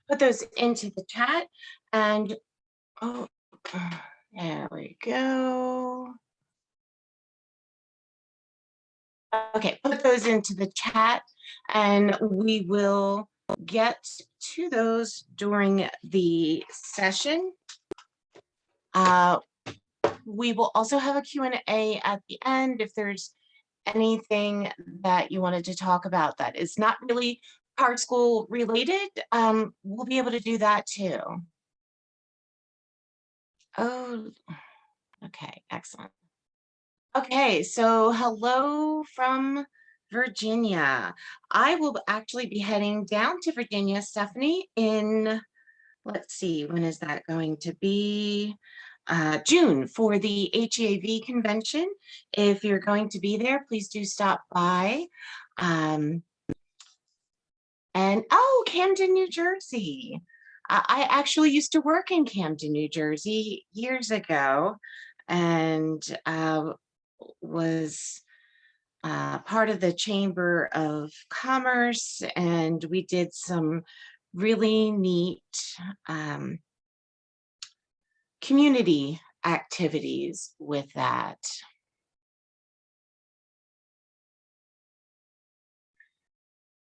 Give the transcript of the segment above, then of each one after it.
put those into the chat and oh, there we go. Okay, put those into the chat and we will get to those during the session. We will also have a Q&A at the end if there's anything that you wanted to talk about that is not really Carschooling related. We'll be able to do that too. Oh, okay, excellent. Okay, so hello from Virginia. I will actually be heading down to Virginia, Stephanie, in, let's see, when is that going to be? June for the HEAV convention. If you're going to be there, please do stop by. And oh, Camden, New Jersey. I actually used to work in Camden, New Jersey years ago and was part of the Chamber of Commerce, and we did some really neat community activities with that.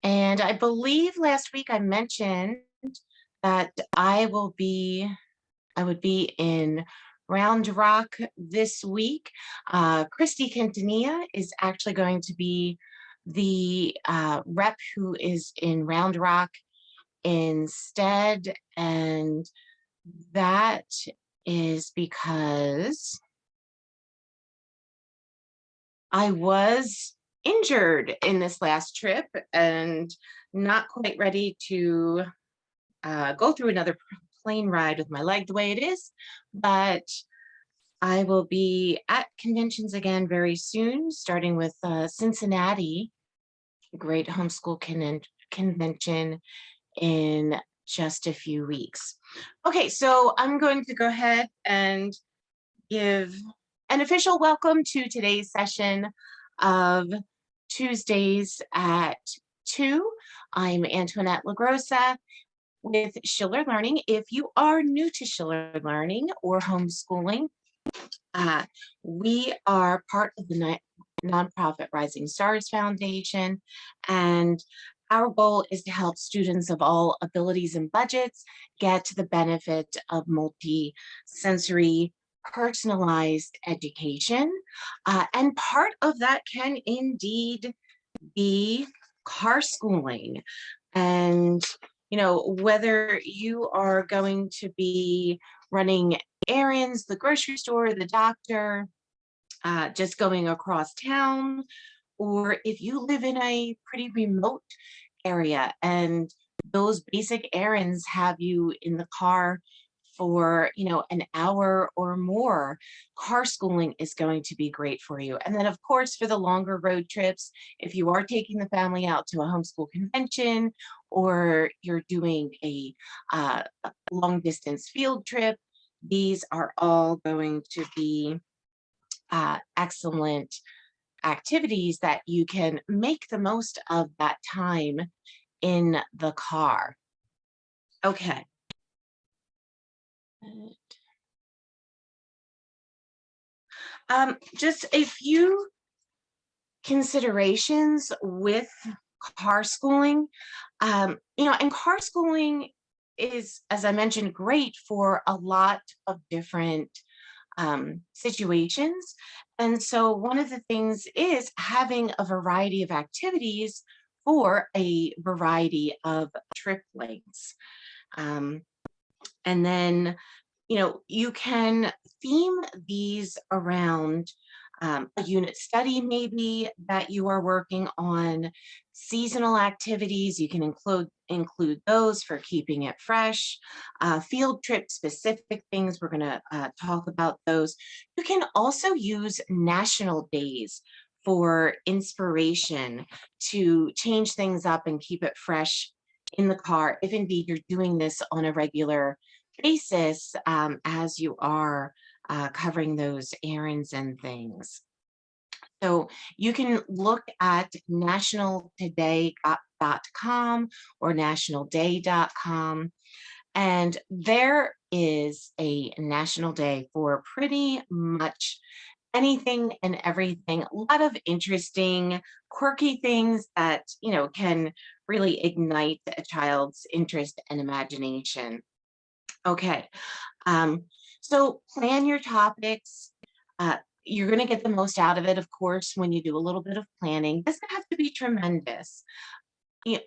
And I believe last week I mentioned that I would be in Round Rock this week. Christy Quintanilla is actually going to be the rep who is in Round Rock instead, and that is because I was injured in this last trip and not quite ready to go through another plane ride with my leg the way it is, but I will be at conventions again very soon, starting with Cincinnati, great homeschool convention in just a few weeks. Okay, so I'm going to go ahead and give an official welcome to today's session of Tuesdays at 2. I'm Antoinette LaGrossa with Schiller Learning. If you are new to Schiller Learning or homeschooling, we are part of the nonprofit Rising Stars Foundation, and our goal is to help students of all abilities and budgets get to the benefit of multi-sensory personalized education. And part of that can indeed be Carschooling. And, you know, whether you are going to be running errands, the grocery store, the doctor, just going across town, or if you live in a pretty remote area and those basic errands have you in the car for, you know, an hour or more, Carschooling is going to be great for you. And then of course, for the longer road trips, if you are taking the family out to a homeschool convention, or you're doing a long distance field trip, these are all going to be excellent activities that you can make the most of that time in the car. Okay. Just a few considerations with Carschooling. You know, and Carschooling is, as I mentioned, great for a lot of different situations. And so one of the things is having a variety of activities for a variety of trip lengths. And then, you know, you can theme these around a unit study maybe that you are working on, seasonal activities, you can include those for keeping it fresh, field trip specific things, we're gonna talk about those. You can also use national days for inspiration to change things up and keep it fresh in the car, if indeed you're doing this on a regular basis as you are covering those errands and things. So you can look at nationaltoday.com or nationalday.com, and there is a national day for pretty much anything and everything. A lot of interesting, quirky things that, can really ignite a child's interest and imagination. Okay. Um, so plan your topics. You're going to get the most out of it, of course, when you do a little bit of planning. It doesn't have to be tremendous.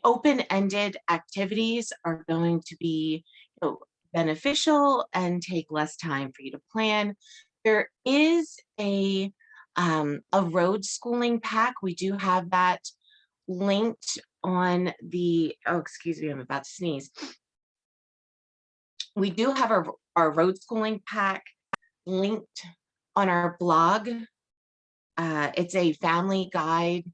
Open-ended activities are going to be, beneficial and take less time for you to plan. There is a road schooling pack. We do have that linked on the, oh, excuse me, I'm about to sneeze. We do have our road schooling pack linked on our blog. It's a family guide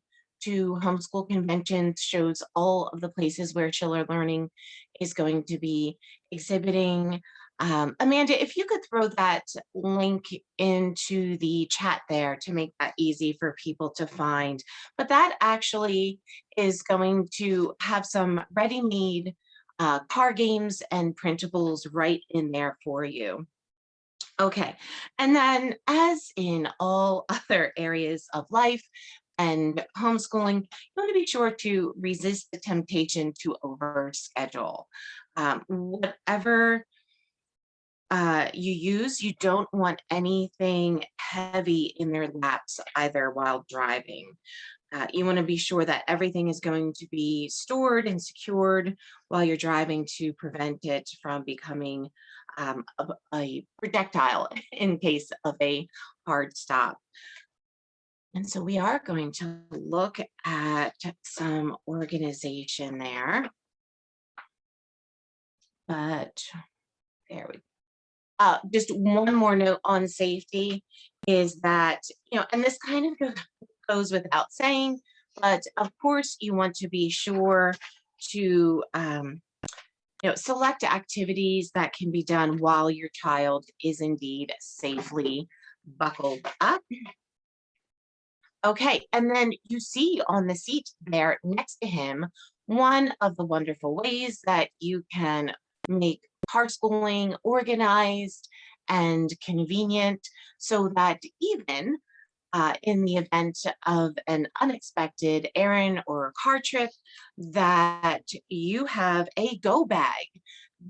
to homeschool conventions, shows all of the places where Chiller Learning is going to be exhibiting. Amanda, if you could throw that link into the chat there to make that easy for people to find. But that actually is going to have some ready-made car games and printables right in there for you. Okay, and then as in all other areas of life and homeschooling, you want to be sure to resist the temptation to overschedule. Whatever you use, you don't want anything heavy in their laps either while driving. You want to be sure that everything is going to be stored and secured while you're driving to prevent it from becoming a projectile in case of a hard stop. And so we are going to look at some organization there. But there we go. Just one more note on safety is that, and this kind of goes without saying, but of course you want to be sure to select activities that can be done while your child is indeed safely buckled up. Okay, and then you see on the seat there next to him, one of the wonderful ways that you can make Carschooling organized and convenient so that even in the event of an unexpected errand or car trip, that you have a go bag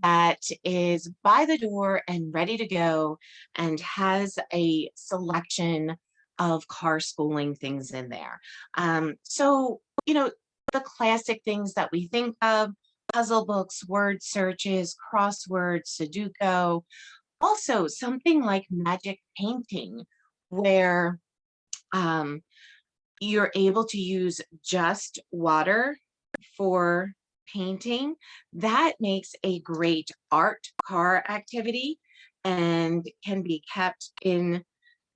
that is by the door and ready to go and has a selection of Carschooling things in there. So, the classic things that we think of, puzzle books, word searches, crosswords, Sudoku, also something like magic painting, where you're able to use just water for painting. That makes a great art car activity and can be kept in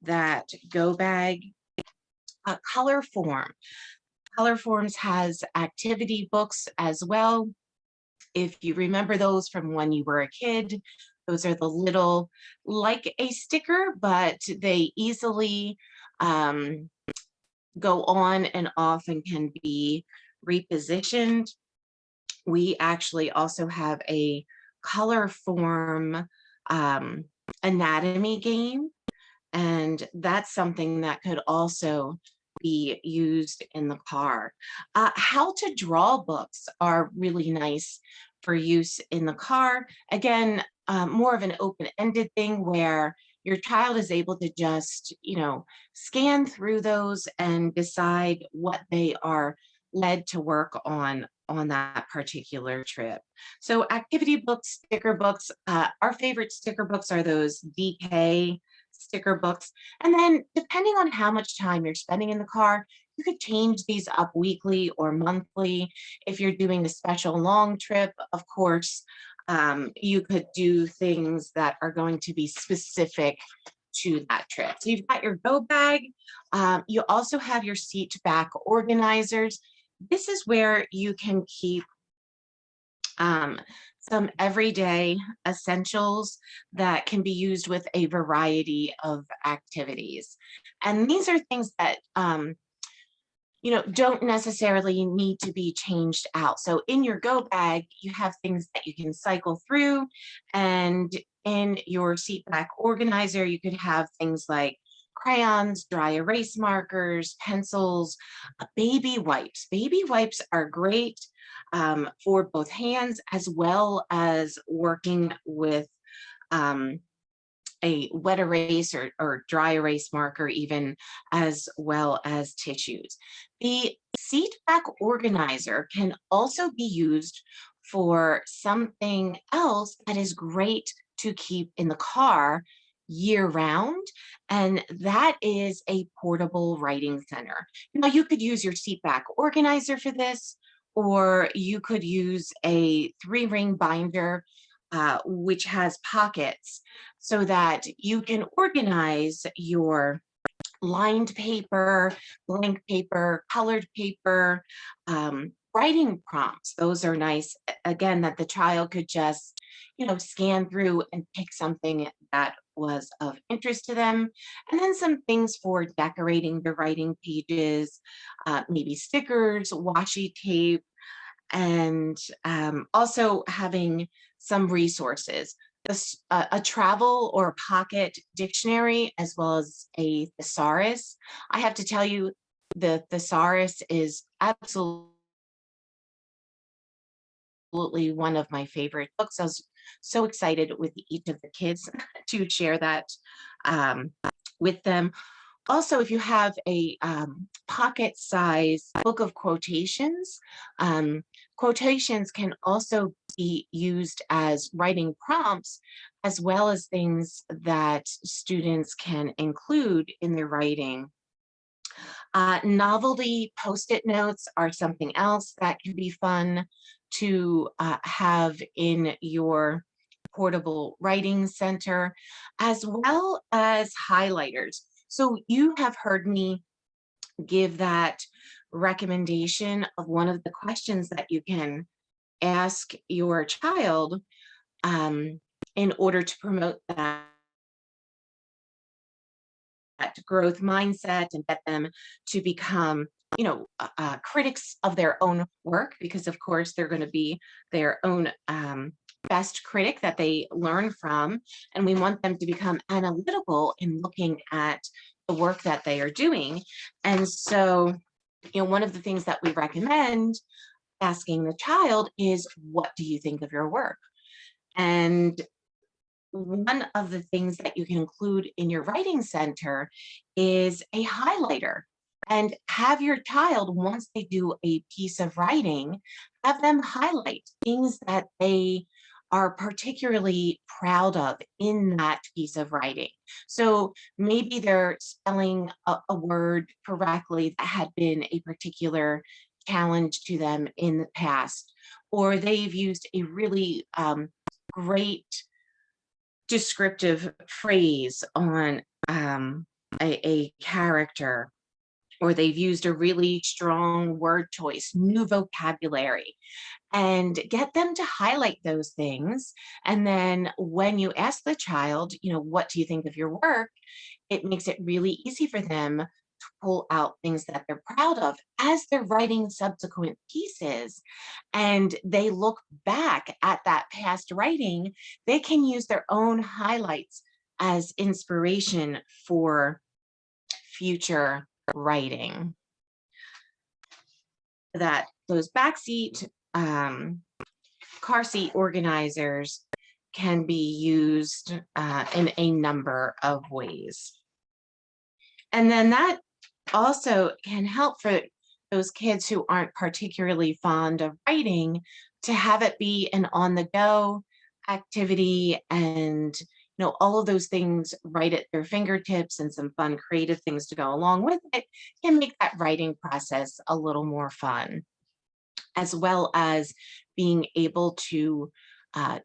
that go bag. Color Form. Color Forms has activity books as well. If you remember those from when you were a kid, those are the little, like a sticker, but they easily go on and off and can be repositioned. We actually also have a Color Form anatomy game, and that's something that could also be used in the car. How to draw books are really nice for use in the car. Again, more of an open-ended thing where your child is able to just, scan through those and decide what they are led to work on that particular trip. So activity books, sticker books, our favorite sticker books are those DK sticker books. And then depending on how much time you're spending in the car, you could change these up weekly or monthly. If you're doing a special long trip, of course, you could do things that are going to be specific to that trip. So you've got your go bag. You also have your seat back organizers. This is where you can keep um, some everyday essentials that can be used with a variety of activities. And these are things that don't necessarily need to be changed out. So in your go bag, you have things that you can cycle through, and in your seat back organizer, you could have things like crayons, dry erase markers, pencils, baby wipes. Baby wipes are great for both hands as well as working with um, a wet erase or dry erase marker, even as well as tissues. The seat back organizer can also be used for something else that is great to keep in the car year round, and that is a portable writing center. Now, you could use your seat back organizer for this, or you could use a 3-ring binder, which has pockets so that you can organize your lined paper, blank paper, colored paper, writing prompts. Those are nice. Again, that the child could just, scan through and pick something that was of interest to them. And then some things for decorating the writing pages, maybe stickers, washi tape, and also having some resources. A travel or pocket dictionary, as well as a thesaurus. I have to tell you, the thesaurus is absolutely one of my favorite books. I was so excited with each of the kids to share that um, with them. Also, if you have a pocket size book of quotations, quotations can also be used as writing prompts, as well as things that students can include in their writing. Novelty post-it notes are something else that can be fun to have in your portable writing center, as well as highlighters. So you have heard me give that recommendation of one of the questions that you can ask your child in order to promote that growth mindset and get them to become critics of their own work, because of course they're going to be their own best critic that they learn from, and we want them to become analytical in looking at the work that they are doing. And so one of the things that we recommend asking the child is, what do you think of your work? And one of the things that you can include in your writing center is a highlighter, and have your child, once they do a piece of writing, have them highlight things that they are particularly proud of in that piece of writing. So maybe they're spelling a word correctly that had been a particular challenge to them in the past, or they've used a really great descriptive phrase on a character, or they've used a really strong word choice, new vocabulary, and get them to highlight those things. And then when you ask the child, what do you think of your work? It makes it really easy for them to pull out things that they're proud of as they're writing subsequent pieces. And they look back at that past writing, they can use their own highlights as inspiration for future writing. That those backseat car seat organizers can be used in a number of ways. And then that also can help for those kids who aren't particularly fond of writing to have it be an on-the-go activity, and all of those things right at their fingertips, and some fun creative things to go along with it can make that writing process a little more fun, as well as being able to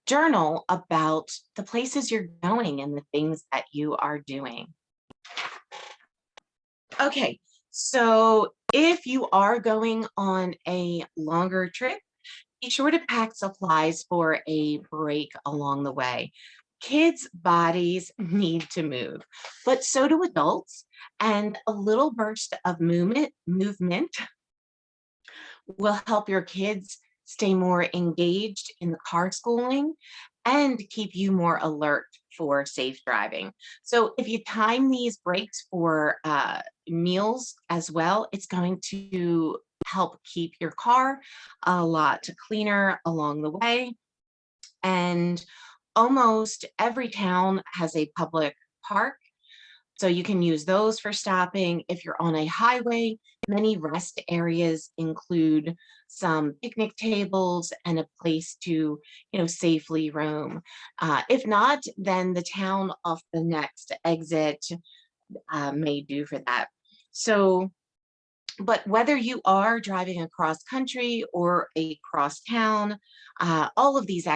journal about the places you're going and the things that you are doing. Okay, so if you are going on a longer trip, Be sure to pack supplies for a break along the way. Kids' bodies need to move, but so do adults. And a little burst of movement will help your kids stay more engaged in the car schooling and keep you more alert for safe driving. So if you time these breaks for meals as well, it's going to help keep your car a lot cleaner along the way. And almost every town has a public park, so you can use those for stopping. If you're on a highway, many rest areas include some picnic tables and a place to, safely roam. If not, then the town off the next exit may do for that. So, but whether you are driving across country or across town, all of these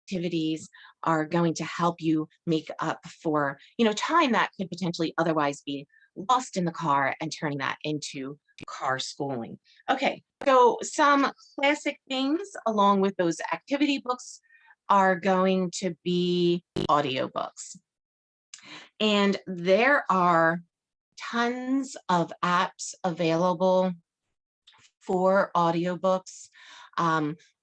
activities are going to help you make up for, time that could potentially otherwise be lost in the car and turning that into car schooling. Okay, so some classic things along with those activity books are going to be audiobooks. And there are tons of apps available for audiobooks.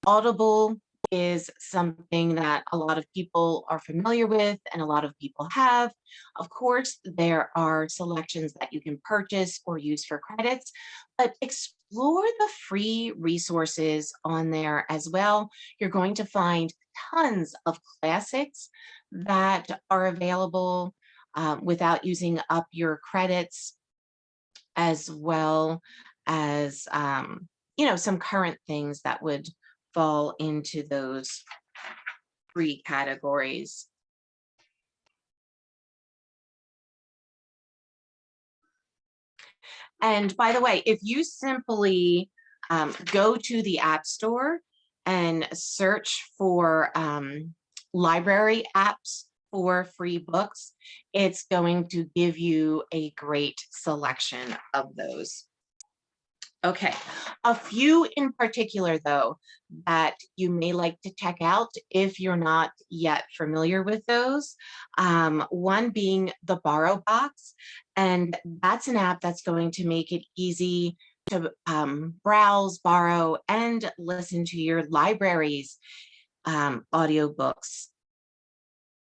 Audible is something that a lot of people are familiar with and a lot of people have. Of course, there are selections that you can purchase or use for credits, but explore the free resources on there as well. You're going to find tons of classics that are available without using up your credits, as well as some current things that would fall into those three categories. And by the way, if you simply go to the App Store and search for library apps for free books, it's going to give you a great selection of those. Okay, a few in particular, though, that you may like to check out if you're not yet familiar with those. One being the Borrow Box, and that's an app that's going to make it easy to browse, borrow, and listen to your library's audiobooks,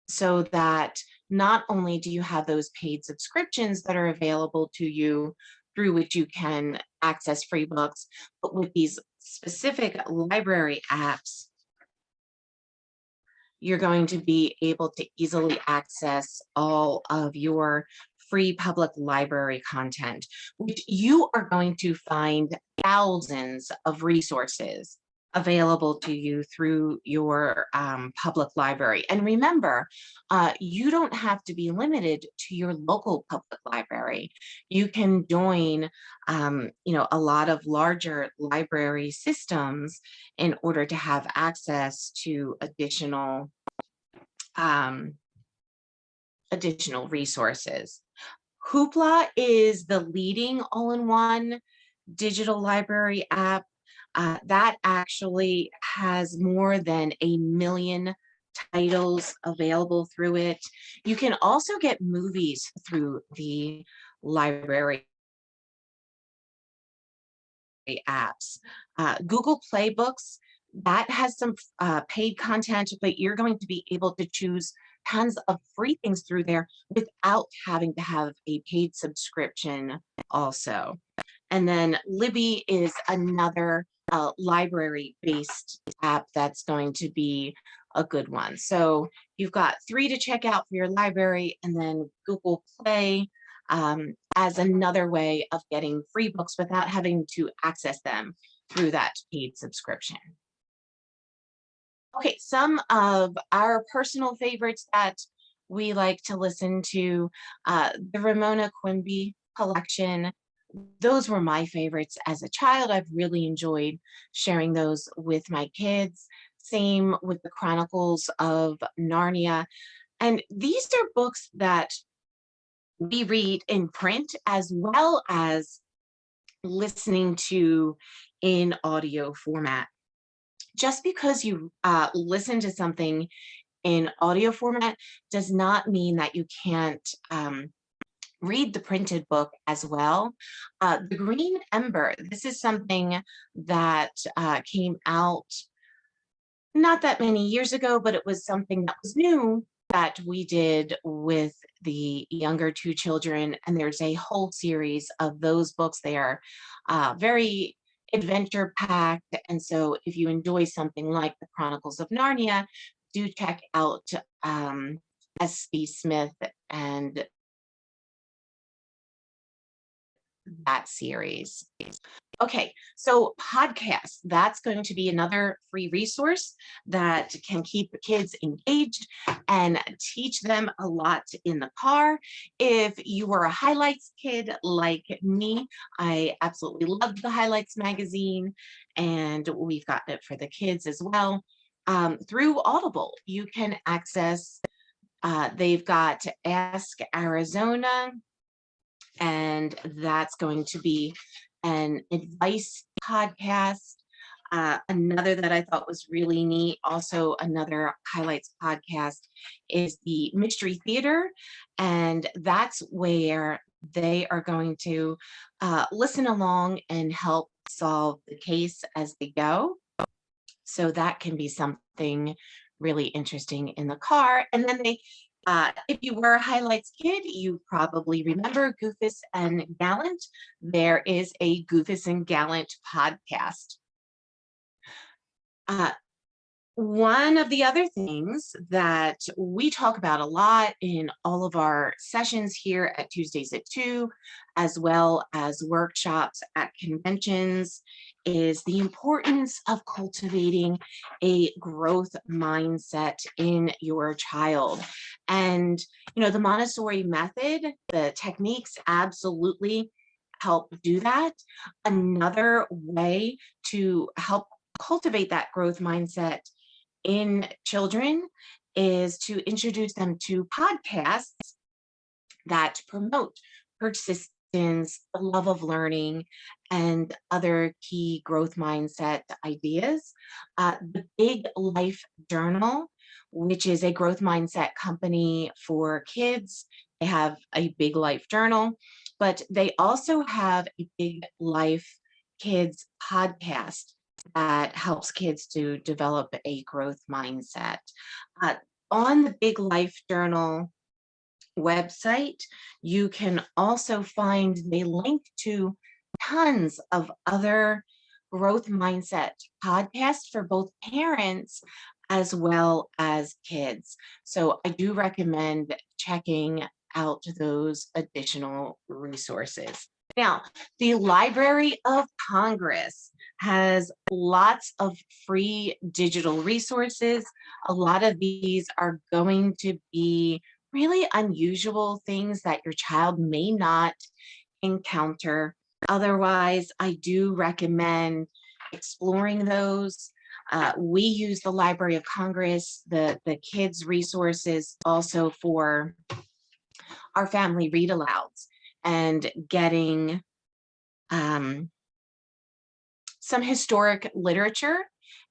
so that not only do you have those paid subscriptions that are available to you through which you can access free books, but with these specific library apps, you're going to be able to easily access all of your free public library content, which you are going to find thousands of resources available to you through your public library. And remember, you don't have to be limited to your local public library. You can join, a lot of larger library systems in order to have access to additional resources. Hoopla is the leading all-in-one digital library app. That actually has more than 1 million titles available through it. You can also get movies through the library apps. Google Play Books, that has some paid content, but you're going to be able to choose tons of free things through there without having to have a paid subscription also. And then Libby is another library-based app that's going to be a good one. So you've got 3 to check out for your library, and then Google Play as another way of getting free books without having to access them through that paid subscription. Okay, some of our personal favorites that we like to listen to, the Ramona Quimby collection. Those were my favorites as a child. I've really enjoyed sharing those with my kids. Same with the Chronicles of Narnia. And these are books that we read in print as well as listening to in audio format. Just because you listen to something in audio format does not mean that you can't read the printed book as well. The Green Ember, this is something that came out not that many years ago, but it was something that was new that we did with the younger two children. And there's a whole series of those books. They are very adventure packed. And so if you enjoy something like the Chronicles of Narnia, do check out S.B. Smith and that series. Okay, so podcasts, that's going to be another free resource that can keep kids engaged and teach them a lot in the car. If you were a highlights kid like me, I absolutely loved the Highlights magazine, and we've gotten it for the kids as well. Through Audible, you can access, they've got Ask Arizona, and that's going to be an advice podcast. Another that I thought was really neat, also another highlights podcast, is the Mystery Theater. And that's where they are going to listen along and help solve the case as they go. So that can be something really interesting in the car. And then if you were a highlights kid, you probably remember Goofus and Gallant. There is a Goofus and Gallant podcast. One of the other things that we talk about a lot in all of our sessions here at Tuesdays at 2, as well as workshops at conventions, is the importance of cultivating a growth mindset in your child. And, the Montessori method, the techniques absolutely help do that. Another way to help cultivate that growth mindset in children is to introduce them to podcasts that promote persistence, the love of learning, and other key growth mindset ideas. The Big Life Journal, which is a growth mindset company for kids, they have a Big Life Journal, but they also have a Big Life Kids podcast that helps kids to develop a growth mindset. Uh, on the Big Life Journal website, you can also find they link to tons of other growth mindset podcasts for both parents as well as kids. So I do recommend checking out those additional resources. Now, the Library of Congress has lots of free digital resources. A lot of these are going to be really unusual things that your child may not encounter. Otherwise, I do recommend exploring those. We use the Library of Congress, the kids' resources also for our family read alouds and getting some historic literature,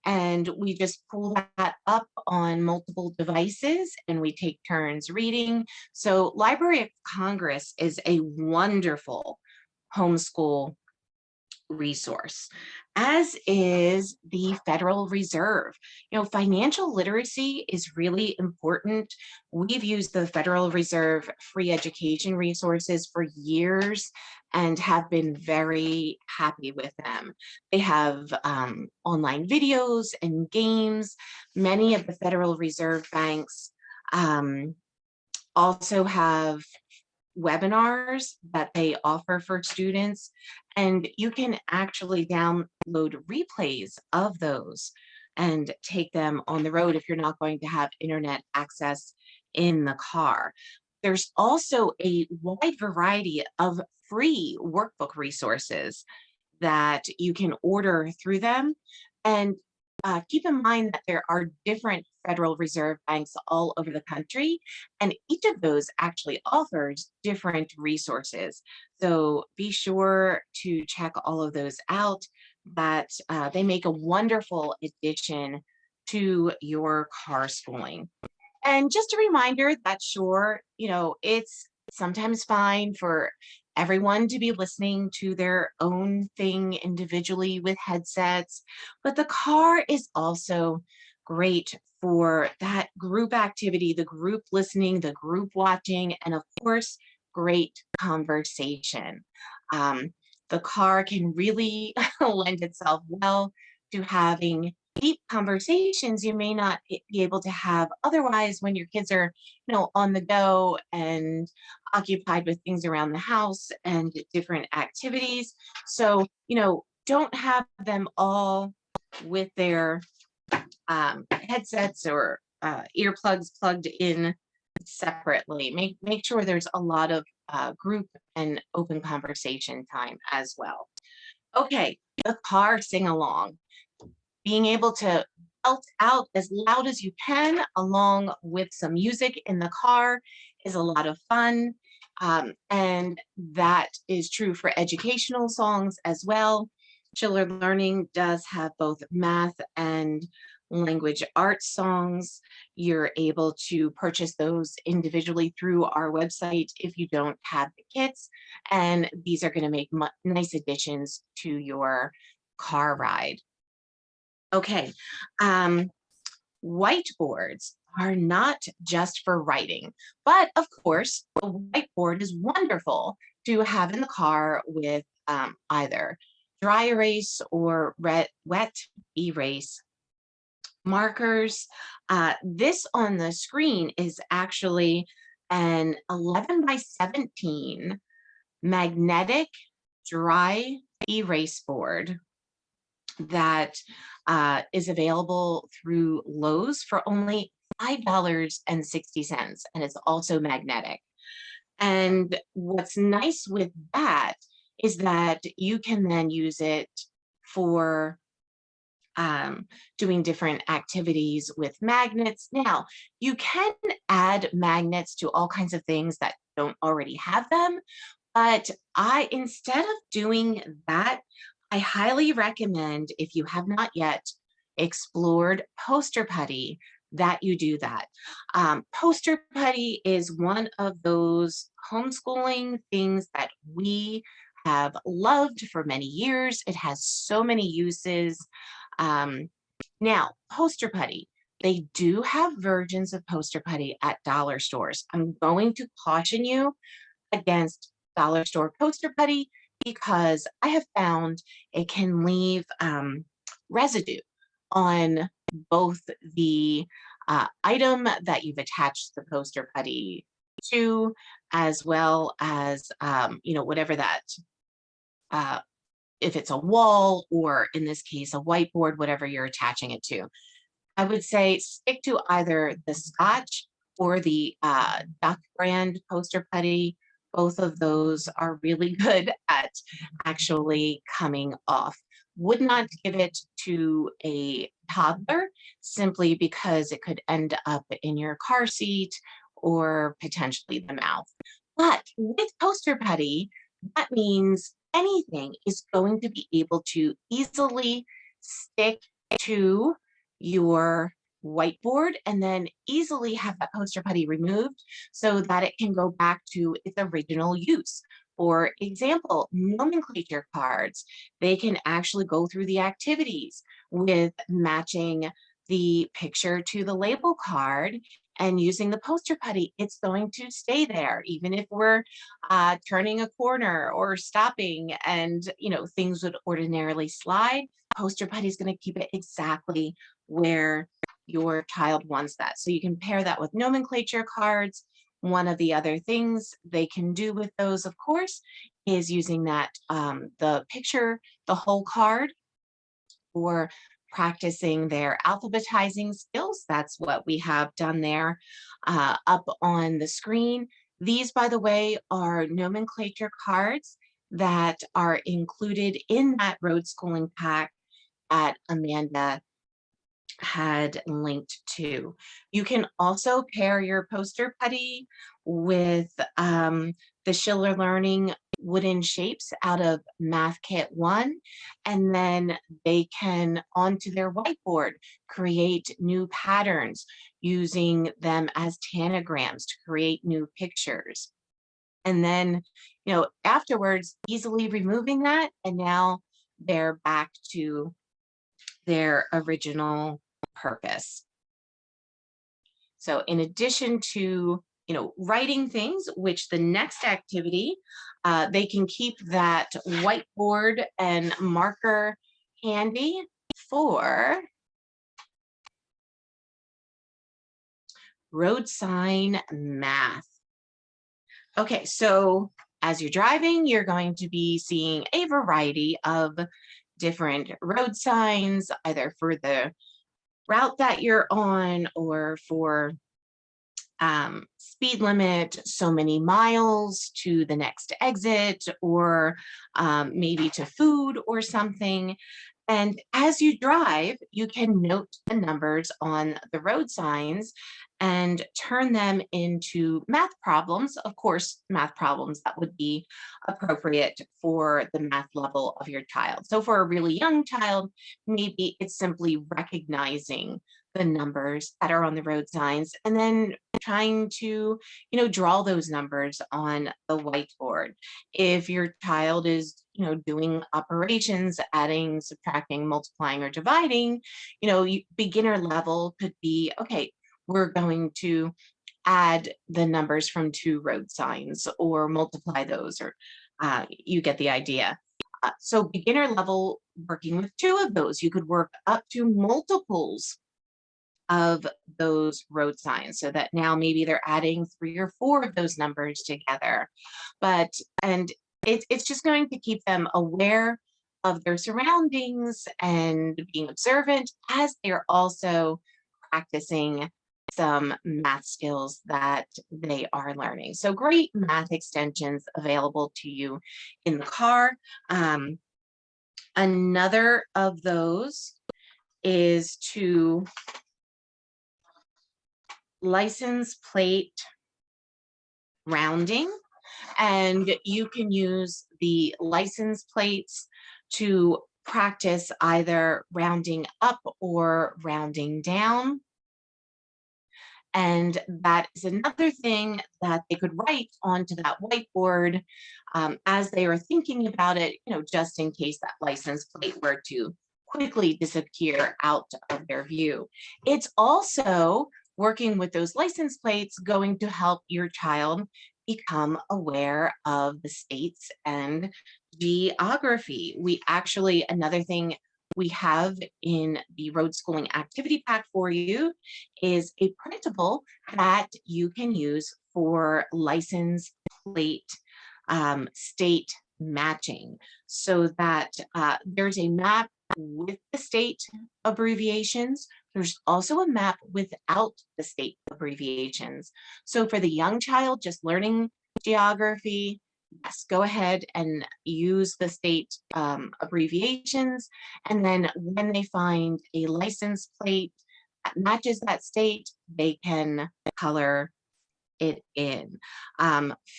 and we just pull that up on multiple devices and we take turns reading. So Library of Congress is a wonderful homeschool resource, as is the Federal Reserve. Financial literacy is really important. We've used the Federal Reserve free education resources for years and have been very happy with them. They have online videos and games. Many of the Federal Reserve banks also have webinars that they offer for students, and you can actually download replays of those and take them on the road if you're not going to have internet access in the car. There's also a wide variety of free workbook resources that you can order through them. And keep in mind that there are different Federal Reserve banks all over the country, and each of those actually offers different resources. So be sure to check all of those out. that they make a wonderful addition to your car schooling. And just a reminder that sure, it's sometimes fine for everyone to be listening to their own thing individually with headsets, but the car is also great for that group activity, the group listening, the group watching, and of course, great conversation. Um, the car can really lend itself well to having deep conversations you may not be able to have otherwise when your kids are, on the go and occupied with things around the house and different activities. So, don't have them all with their headsets or earplugs plugged in separately. Make sure there's a lot of group and open conversation time as well. Okay, the car sing along, being able to belt out as loud as you can along with some music in the car is a lot of fun. And that is true for educational songs as well. Chiller Learning does have both math and language arts songs. You're able to purchase those individually through our website if you don't have the kits. And these are going to make nice additions to your car ride. Okay, whiteboards are not just for writing, but of course, a whiteboard is wonderful to have in the car with either dry erase or wet erase markers. This on the screen is actually an 11 by 17 magnetic dry erase board that is available through Lowe's for only $5.60, and it's also magnetic. And what's nice with that is that you can then use it for doing different activities with magnets. Now, you can add magnets to all kinds of things that don't already have them, but instead of doing that, I highly recommend, if you have not yet explored poster putty, that you do that. Poster putty is one of those homeschooling things that we have loved for many years. It has so many uses. Now, poster putty. They do have versions of poster putty at dollar stores. I'm going to caution you against dollar store poster putty because I have found it can leave residue on both the item that you've attached the poster putty to, as well as whatever that, if it's a wall or in this case a whiteboard, whatever you're attaching it to. I would say stick to either the Scotch or the Duck brand poster putty. Both of those are really good at actually coming off. Would not give it to a toddler simply because it could end up in your car seat or potentially the mouth. But with poster putty, that means anything is going to be able to easily stick to your whiteboard and then easily have that poster putty removed so that it can go back to its original use. For example, nomenclature cards, they can actually go through the activities with matching the picture to the label card and using the poster putty. It's going to stay there, even if we're turning a corner or stopping and, things would ordinarily slide. Poster putty is going to keep it exactly where your child wants that. So you can pair that with nomenclature cards. One of the other things they can do with those, of course, is using that, the picture, the whole card, for practicing their alphabetizing skills. That's what we have done there up on the screen. These, by the way, are nomenclature cards that are included in that road schooling pack that Amanda had linked to. You can also pair your poster putty with the Schiller Learning wooden shapes out of Math Kit 1, and then they can, onto their whiteboard, create new patterns using them as tanagrams to create new pictures. And then, afterwards, easily removing that, and now they're back to their original purpose. So in addition to, writing things, which the next activity, they can keep that whiteboard and marker handy for road sign math. Okay, so as you're driving, you're going to be seeing a variety of different road signs, either for the route that you're on or for speed limit, so many miles to the next exit, or maybe to food or something. And as you drive, you can note the numbers on the road signs and turn them into math problems. Of course, math problems that would be appropriate for the math level of your child. So for a really young child, maybe it's simply recognizing the numbers that are on the road signs and then trying to, draw those numbers on the whiteboard. If your child is, doing operations, adding, subtracting, multiplying, or dividing, beginner level could be, okay, we're going to add the numbers from 2 road signs or multiply those, or you get the idea. So beginner level, working with 2 of those, you could work up to multiples of those road signs, so that now maybe they're adding 3 or 4 of those numbers together. And it's just going to keep them aware of their surroundings and being observant as they're also practicing some math skills that they are learning. So great math extensions available to you in the car. Another of those is to license plate rounding, and you can use the license plates to practice either rounding up or rounding down. And that is another thing that they could write onto that whiteboard as they are thinking about it, just in case that license plate were to quickly disappear out of their view. It's also, working with those license plates, going to help your child become aware of the states and geography. Another thing we have in the road schooling activity pack for you is a printable that you can use for license plate state matching, so that there's a map with the state abbreviations. There's also a map without the state abbreviations. So for the young child just learning geography, yes, go ahead and use the state abbreviations. And then when they find a license plate that matches that state, they can color it in.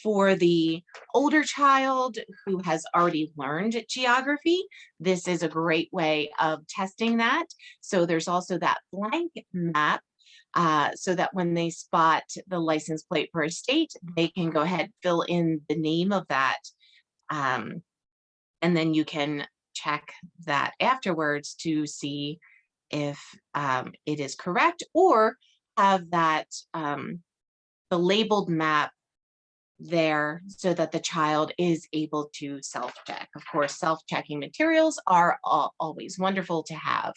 For the older child who has already learned geography, this is a great way of testing that. So there's also that blank map, so that when they spot the license plate for a state, they can go ahead, fill in the name of that, and then you can check that afterwards to see if it is correct, or have that the labeled map there so that the child is able to self-check. Of course, self-checking materials are always wonderful to have.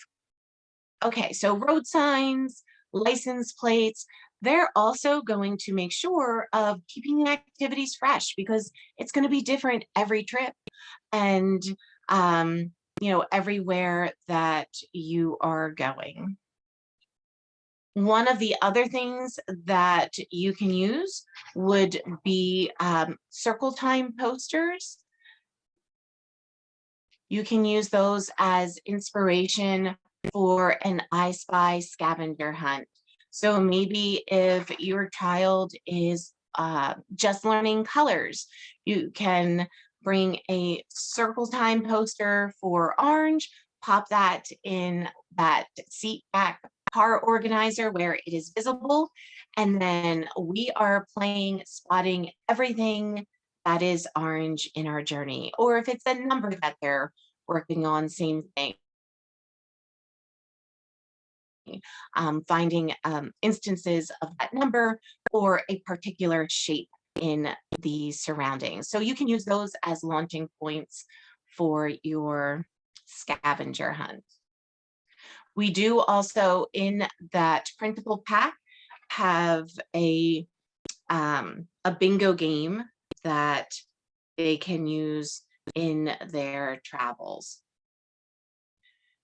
Okay, so road signs, license plates, they're also going to make sure of keeping the activities fresh, because it's going to be different every trip and everywhere that you are going. One of the other things that you can use would be circle time posters. You can use those as inspiration for an I Spy scavenger hunt. So maybe if your child is just learning colors, you can bring a circle time poster for orange, pop that in that seat back car organizer where it is visible, and then we are playing spotting everything that is orange in our journey. Or if it's a number that they're working on, same thing. Finding instances of that number or a particular shape in the surroundings. So you can use those as launching points for your scavenger hunt. We do also in that printable pack have a bingo game that they can use in their travels.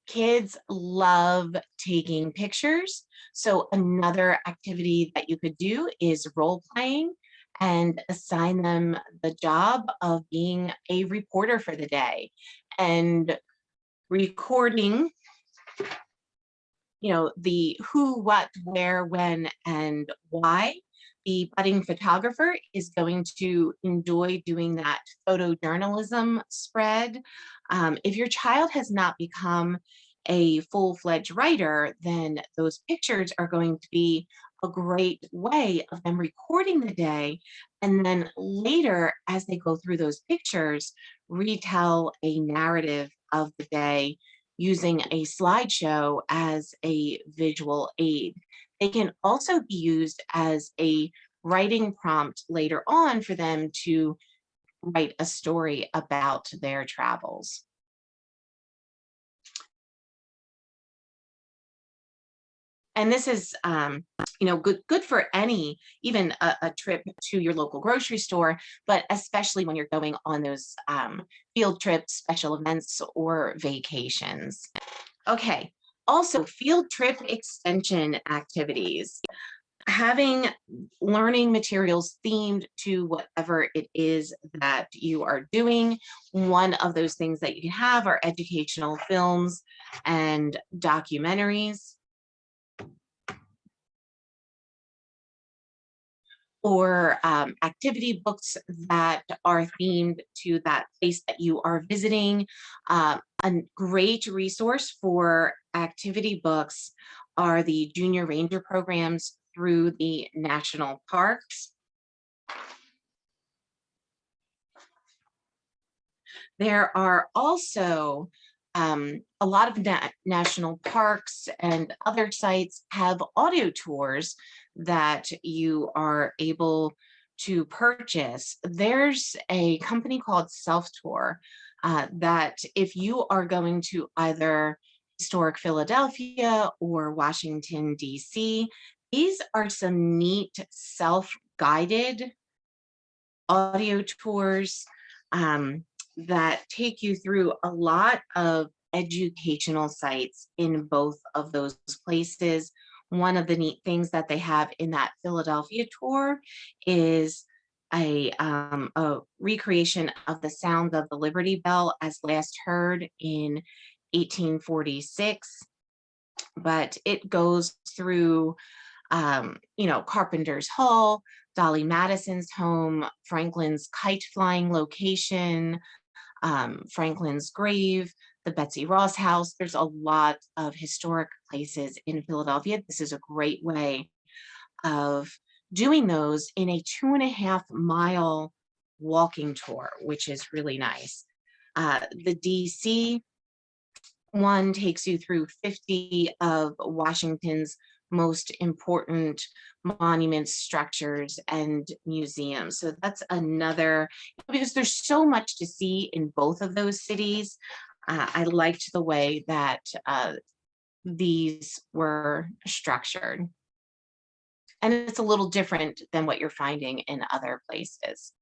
Kids love taking pictures. So another activity that you could do is role playing and assign them the job of being a reporter for the day and recording, the who, what, where, when, and why. The budding photographer is going to enjoy doing that photojournalism spread. If your child has not become a full-fledged writer, then those pictures are going to be a great way of them recording the day. And then later, as they go through those pictures, retell a narrative of the day using a slideshow as a visual aid. They can also be used as a writing prompt later on for them to write a story about their travels. And this is, good for any, even a trip to your local grocery store, but especially when you're going on those field trips, special events, or vacations. Okay, also field trip extension activities. Having learning materials themed to whatever it is that you are doing. One of those things that you can have are educational films and documentaries, or activity books that are themed to that place that you are visiting. A great resource for activity books are the junior ranger programs through the national parks. There are also a lot of national parks and other sites have audio tours that you are able to purchase. There's a company called Self Tour that if you are going to either historic Philadelphia or Washington, D.C., these are some neat self-guided audio tours that take you through a lot of educational sites in both of those places. One of the neat things that they have in that Philadelphia tour is a recreation of the sound of the Liberty Bell as last heard in 1846, but it goes through Carpenter's Hall, Dolly Madison's home, Franklin's kite flying location, Franklin's grave, the Betsy Ross house. There's a lot of historic places in Philadelphia. This is a great way of doing those in a 2.5-mile walking tour, which is really nice. The DC one takes you through 50 of Washington's most important monuments, structures, and museums. So that's another, because there's so much to see in both of those cities. I liked the way that these were structured. And it's a little different than what you're finding in other places.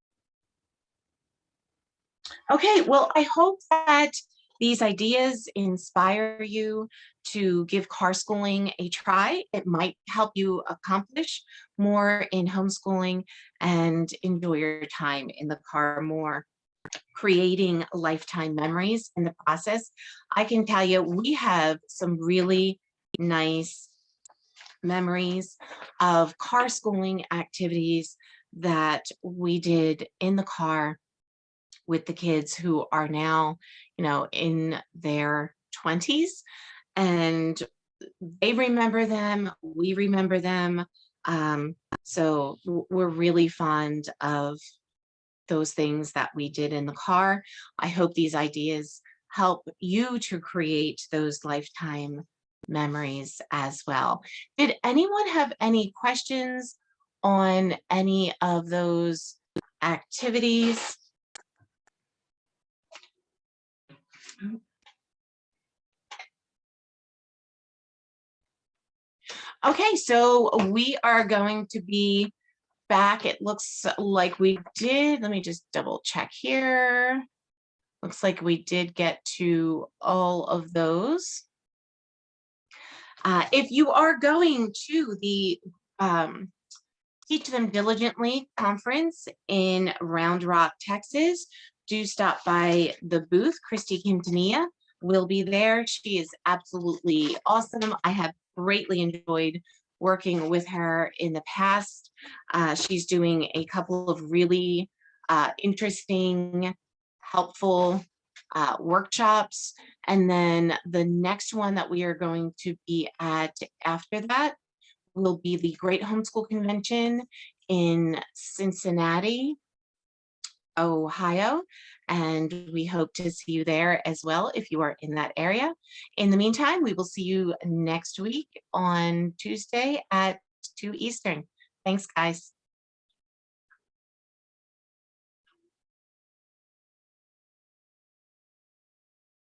Okay, well, I hope that these ideas inspire you to give Carschooling a try. It might help you accomplish more in homeschooling and enjoy your time in the car more, creating lifetime memories in the process. I can tell you, we have some really nice memories of Carschooling activities that we did in the car with the kids who are now, in their 20s, and they remember them, we remember them. So we're really fond of those things that we did in the car. I hope these ideas help you to create those lifetime memories as well. Did anyone have any questions on any of those activities? Okay, so we are going to be back. It looks like we did. Let me just double check here. Looks like we did get to all of those. If you are going to the Teach Them Diligently conference in Round Rock, Texas, do stop by the booth. Christy Quintanilla will be there. She is absolutely awesome. I have greatly enjoyed working with her in the past. She's doing a couple of really interesting, helpful workshops. And then the next one that we are going to be at after that will be the Great Homeschool Convention in Cincinnati, Ohio. And we hope to see you there as well if you are in that area. In the meantime, we will see you next week on Tuesday at 2 Eastern. Thanks, guys.